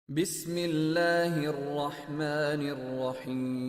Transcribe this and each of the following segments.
بسم اللہ الرحمن الرحیم۔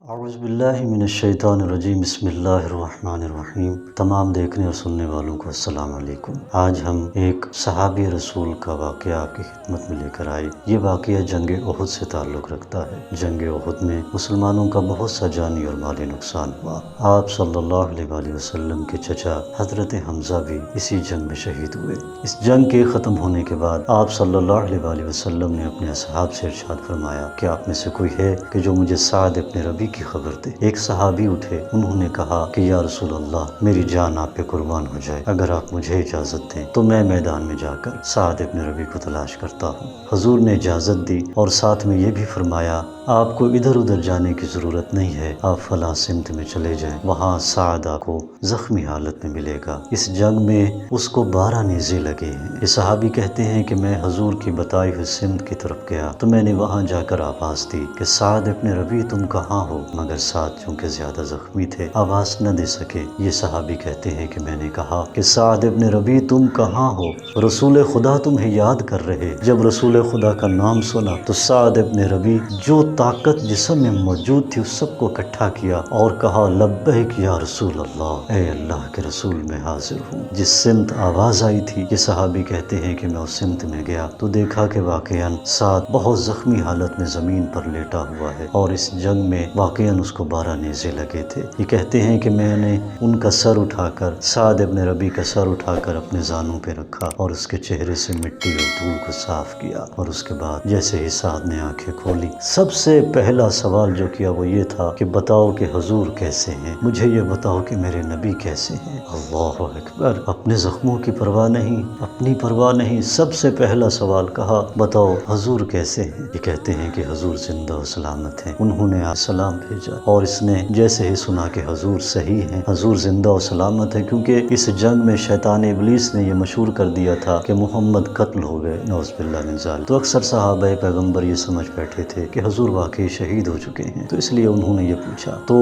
اعوذ باللہ من الشیطان الرجیم، بسم اللہ الرحمن الرحیم۔ تمام دیکھنے اور سننے والوں کو السلام علیکم۔ آج ہم ایک صحابی رسول کا واقعہ آپ کی خدمت میں لے کر آئے۔ یہ واقعہ جنگ احد سے تعلق رکھتا ہے۔ جنگ احد میں مسلمانوں کا بہت سا جانی اور مالی نقصان ہوا۔ آپ صلی اللہ علیہ وآلہ وسلم کے چچا حضرت حمزہ بھی اسی جنگ میں شہید ہوئے۔ اس جنگ کے ختم ہونے کے بعد آپ صلی اللہ علیہ وآلہ وسلم نے اپنے اصحاب سے ارشاد فرمایا کہ آپ میں سے کوئی ہے کہ جو مجھے سعد ابن ربیع کی خبر دے۔ ایک صحابی اٹھے، انہوں نے کہا کہ یا رسول اللہ، میری جان آپ پہ قربان ہو جائے، اگر آپ مجھے اجازت دیں تو میں میدان میں جا کر سعد ابن ربیع کو تلاش کرتا ہوں۔ حضور نے اجازت دی اور ساتھ میں یہ بھی فرمایا آپ کو ادھر ادھر جانے کی ضرورت نہیں ہے، آپ فلاں سمت میں چلے جائیں، وہاں سعد آپ کو زخمی حالت میں ملے گا۔ اس جنگ میں اس کو 12 نیزے لگے ہیں۔ یہ صحابی کہتے ہیں کہ میں حضور کی بتائی ہوئی سمت کی طرف گیا تو میں نے وہاں جا کر آواز دی کہ سعد ابن ربیع تم کہاں ہو، مگر سعد چونکہ زیادہ زخمی تھے آواز نہ دے سکے۔ یہ صحابی کہتے ہیں کہ میں نے کہا کہ سعد ابن ربیع تم کہاں ہو، رسول خدا تمہیں یاد کر رہے۔ جب رسول خدا کا نام سنا تو سعد ابن ربیع جو طاقت جسم میں موجود تھی اس سب کو اکٹھا کیا اور کہا لبیک یا رسول اللہ، اے اللہ کے رسول میں حاضر ہوں۔ جس سمت آواز آئی تھی، یہ صحابی کہتے ہیں کہ میں اس سمت میں گیا تو دیکھا کہ واقعاً سعد بہت زخمی حالت میں زمین پر لیٹا ہوا ہے اور اس جنگ میں واقعاً اس کو 12 نیزے لگے تھے۔ یہ کہتے ہیں کہ میں نے ان کا سر اٹھا کر، سعد ابن ربیع کا سر اٹھا کر اپنے زانوں پہ رکھا اور اس کے چہرے سے مٹی اور دھول کو صاف کیا، اور اس کے بعد جیسے ہی سعد نے آنکھیں کھولی سب سے پہلا سوال جو کیا وہ یہ تھا کہ بتاؤ کہ حضور کیسے ہیں، مجھے یہ بتاؤ کہ میرے نبی کیسے ہیں۔ اللہ اکبر، اپنے زخموں کی پرواہ نہیں، اپنی پرواہ نہیں، سب سے پہلا سوال کہا بتاؤ حضور کیسے ہیں۔ یہ کہتے ہیں کہ حضور زندہ و سلامت ہیں۔ انہوں نے سلام بھیجا اور اس نے جیسے ہی سنا کہ حضور صحیح ہیں، حضور زندہ و سلامت ہیں، کیونکہ اس جنگ میں شیطان ابلیس نے یہ مشہور کر دیا تھا کہ محمد قتل ہو گئے، نعوذ باللہ من ذالک۔ تو اکثر صحابہ پیغمبر یہ سمجھ بیٹھے تھے کہ حضور واقعی شہید ہو چکے ہیں، تو اس لیے انہوں نے یہ پوچھا۔ تو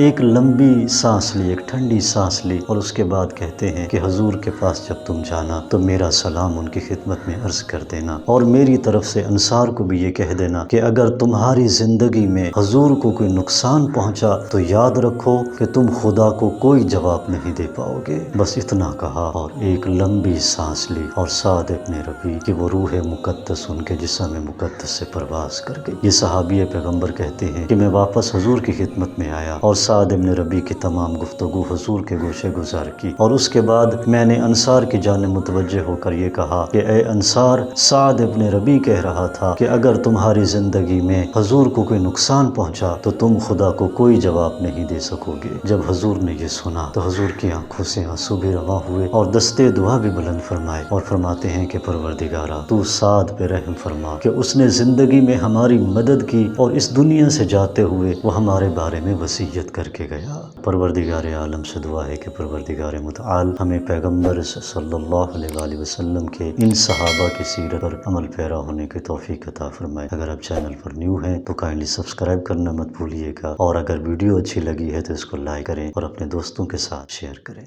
ایک لمبی سانس لی، ایک ٹھنڈی سانس لی اور اس کے بعد کہتے ہیں کہ حضور کے پاس جب تم جانا تو میرا سلام ان کی خدمت میں عرض کر دینا، اور میری طرف سے انصار کو بھی یہ کہہ دینا کہ اگر تمہاری زندگی میں حضور کو کوئی نقصان پہنچا تو یاد رکھو کہ تم خدا کو کوئی جواب نہیں دے پاؤ گے۔ بس اتنا کہا اور ایک لمبی سانس لی، اور سعد ابن ربیع کی وہ روح مقدس ان کے جسم مقدس سے پرواز کر گئی۔ یہ صحابی پیغمبر کہتے ہیں کہ میں واپس حضور کی خدمت میں آیا اور سعد ابن ربیع کی تمام گفتگو حضور کے گوشے گزار کی، اور اس کے بعد میں نے انصار کی جانب متوجہ ہو کر یہ کہا کہ اے انصار، سعد ابن ربیع کہہ رہا تھا کہ اگر تمہاری زندگی میں حضور کو کوئی نقصان پہنچا تو تم خدا کو کوئی جواب نہیں دے سکو گے۔ جب حضور نے یہ سنا تو حضور کی آنکھوں سے آنسو بھی رواں ہوئے اور دستے دعا بھی بلند فرمائے، اور فرماتے ہیں کہ پروردگارا تو سعد پہ رحم فرما کہ اس نے زندگی میں ہماری مدد کی اور اس دنیا سے جاتے ہوئے وہ ہمارے بارے میں وصیت کر کے گیا۔ پروردگار عالم سے دعا ہے کہ پروردگار متعال ہمیں پیغمبر صلی اللہ علیہ وآلہ وسلم کے ان صحابہ کی سیرت پر عمل پیرا ہونے کی توفیق عطا فرمائے۔ اگر آپ چینل پر نیو ہیں تو کائنڈلی سبسکرائب کرنا مت بھولیے گا، اور اگر ویڈیو اچھی لگی ہے تو اس کو لائک کریں اور اپنے دوستوں کے ساتھ شیئر کریں۔